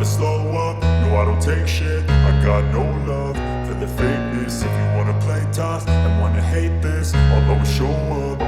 slow up, no I don't take shit. I got no love for the fakeness. If you wanna play tough and wanna hate this, I'll always show up.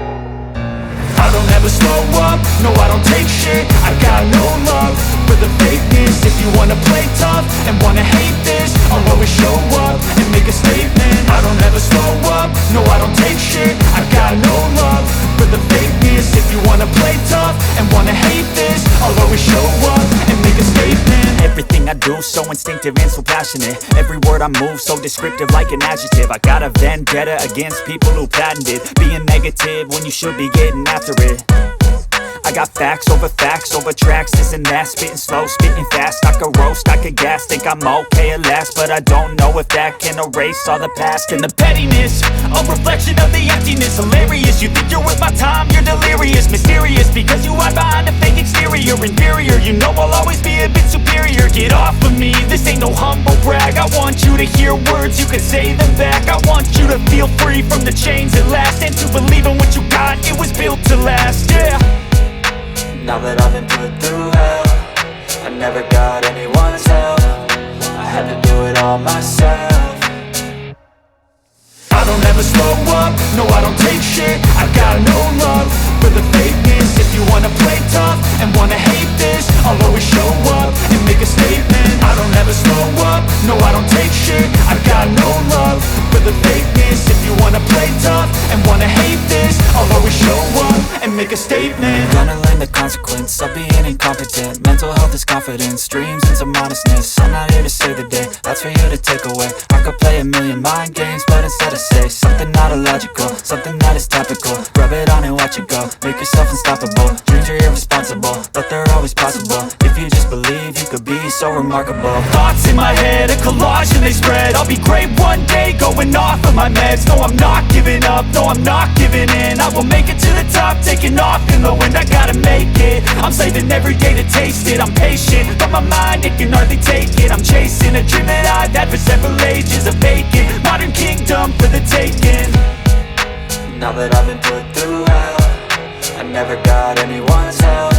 I don't ever slow up, no I don't take shit. I got no love for the fakeness. If you wanna play tough and wanna hate this, I'll always show up and make a statement. I don't ever slow up, no I don't take shit. I got no love for the fakeness. If you wanna play tough and wanna hate this, I'll always show up and make a statement. Everything I do so instinctive and so passionate. Every word I move so descriptive like an adjective. I got a vendetta against people who patented being negative when you should be getting after it. I got facts over tracks, this and that. Spitting slow, spitting fast, I could roast, I could gas. Think I'm okay at last, but I don't know if that can erase all the past. And the pettiness, a reflection of the emptiness. Hilarious, you think you're worth my time, you're delirious. Mysterious, because you hide behind a fake exterior. Inferior, you know I'll always be a bit superior. Get off of me, this ain't no humble brag. I want you to hear words, you can say them back. I want you to feel free from the chains at last, and to believe in what you got, it was built to last, yeah. Now that I've been put through hell, I never got anyone's help. I had to do it all myself. I don't ever slow up, no I don't take shit. I got no love for the fakeness. If you wanna play tough and wanna hate this, I'll always show up and make a statement. I don't ever slow up, no I don't take shit. I got no love for the fakeness. If you wanna play tough and wanna hate this, I'll always show up and make a statement. Gonna learn the consequence of being incompetent. Mental health is confidence, dreams and some honestness. I'm not here to save the day, that's for you to take away. I could play a million mind games, but instead I say something not illogical, something that is topical. Rub it on and watch it go, make yourself unstoppable. Dreams are irresponsible, but they're always possible. If you just believe, you could be so remarkable. Thoughts in my head, a collage and they spread. I'll be great one day, going off of my meds. No, I'm not giving up, no, I'm not giving in. I will make it to the top, taking off in the wind. I gotta make it, I'm saving every day to taste it. I'm patient, but my mind, it can hardly take it. I'm chasing a dream that I've had for several ages. A vacant, modern kingdom for the taking. Now that I've been put through hell, I never got anyone's help.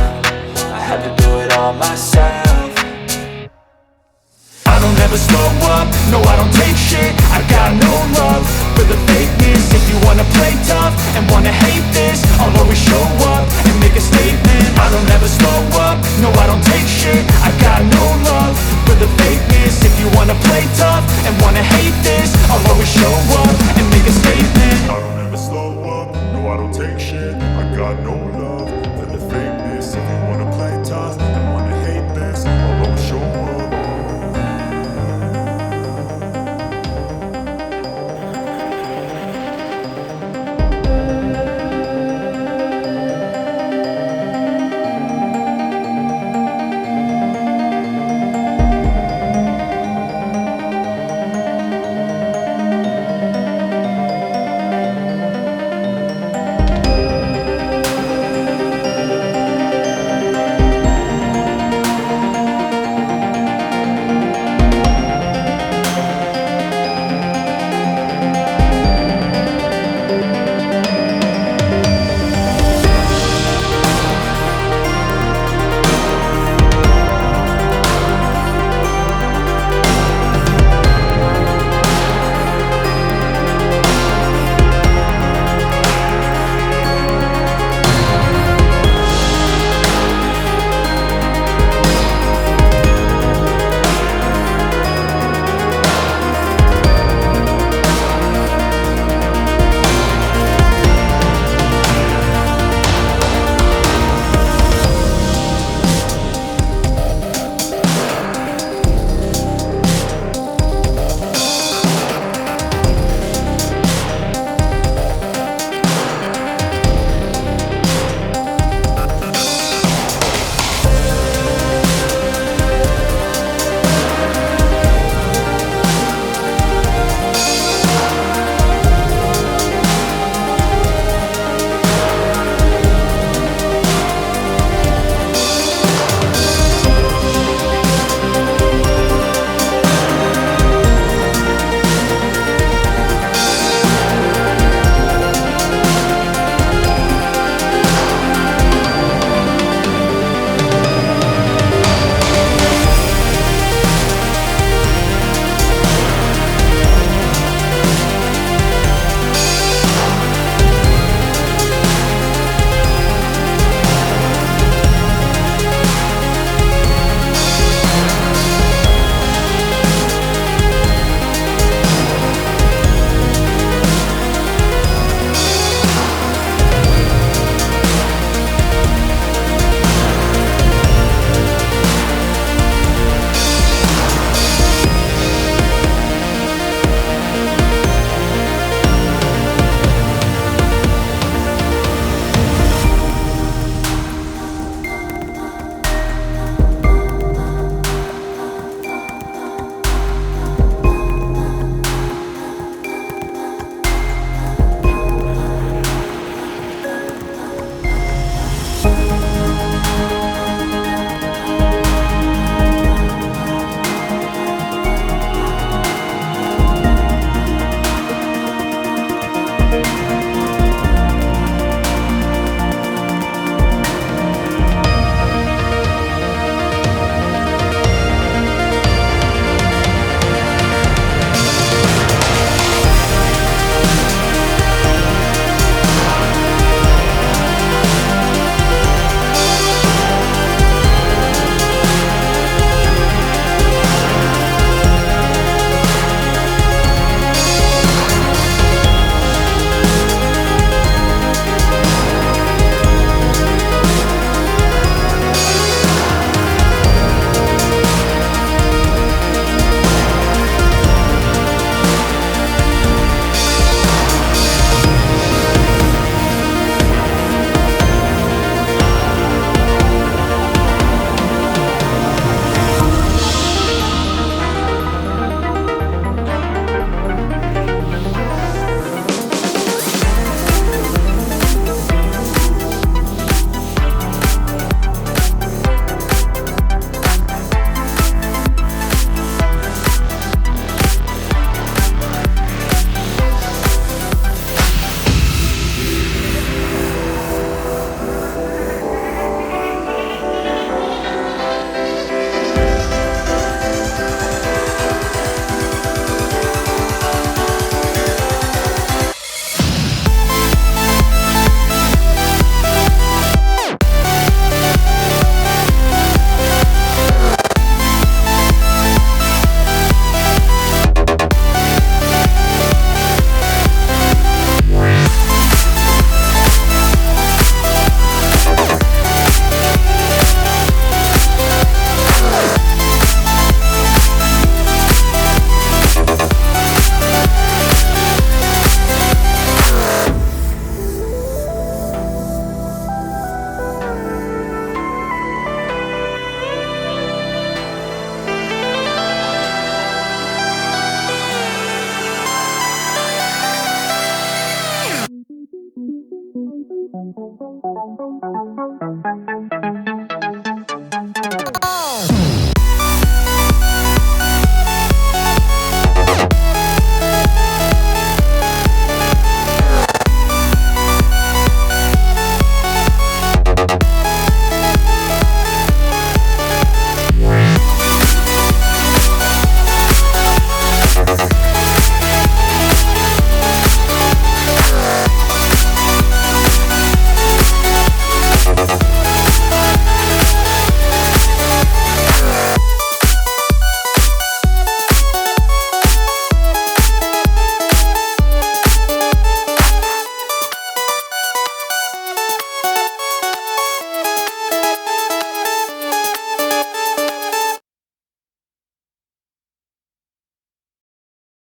I had to do it all myself. I don't ever slow up, no I don't take shit. I got no love for the fakeness. If you wanna play tough and wanna hate this, I'll always show up and make a statement. I don't ever slow up, no I don't take shit. I got no love for the fakeness. If you wanna play tough and wanna hate